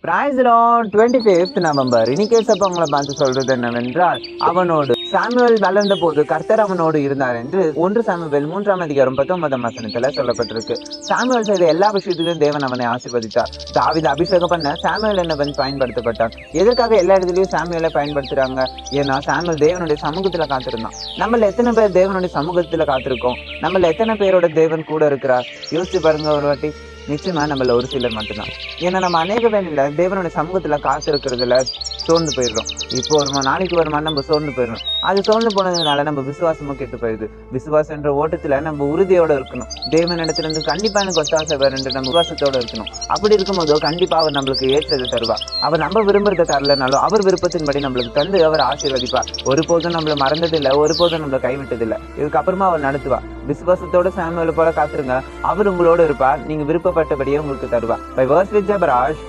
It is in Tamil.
Price Lord 25th November. இன்னைக்கு ஏசப்பா உங்களை பார்த்து சொல்றது என்னவென்றால், அவனோடு சாமுவேல் வளர்ந்த போது கர்த்தர் அவனோடு இருந்தார் என்று 1 சாமுவேல் 3:19 சொல்லப்பட்டிருக்கு. சாமுவேல் செய்த எல்லா விஷயத்திலும் தேவன் அவனை ஆசீர்வதித்தார். தாவீதை அபிஷேகம் பண்ண சாமுவேல் என்னவன் பயன்படுத்தப்பட்டான். எதற்காக எல்லா இடத்துலயும் சாமுவேலை பயன்படுத்துறாங்க? ஏன்னா சாமுவேல் தேவனுடைய சமூகத்துல காத்திருந்தான். நம்மள எத்தனை பேர் தேவனுடைய சமூகத்துல காத்திருக்கோம்? நம்மள எத்தனை பேரோட தேவன் கூட இருக்கிறார்? யோசிச்சு பாருங்க ஒரு வாட்டி. நிச்சயமா நம்மள ஒரு சிலர் மட்டும்தான். ஏன்னா நம்ம அநேக வேலையில தேவனுடைய சமூகத்துல காத்திருக்கிறதுல சோர்ந்து போயிடுறோம். இப்போ ஒரு நாளைக்கு ஒரு நம்ம சோர்ந்து போயிடணும். அது சோர்ந்து போனதுனால நம்ம விசுவாசமும் கெட்டு போயிடுது. விசுவாசம் என்ற ஓட்டத்துல நம்ம உறுதியோட இருக்கணும். தேவன் இடத்துல இருந்து கண்டிப்பா எனக்கு ஒத்தாசை வேறு நம்ம விசுவாசத்தோட இருக்கணும். அப்படி இருக்கும்போதோ கண்டிப்பா அவர் நம்மளுக்கு ஏற்றதை தருவா. அவர் நம்ம விரும்புறதை தரலனாலும் அவர் விருப்பத்தின்படி நம்மளுக்கு தந்து அவர் ஆசீர்வதிப்பார். ஒருபோதும் நம்மள மறந்ததில்லை, ஒருபோதும் நம்மள கைவிட்டதில்லை. இதுக்கப்புறமா அவர் நடத்துவா. விசுவாசத்தோட சாமுவேலை போல காத்துருங்க. அவர் உங்களோட இருப்பார். நீங்க விருப்பப்பட்டபடியே உங்களுக்கு தருவா. Bye verse with Jebaraj.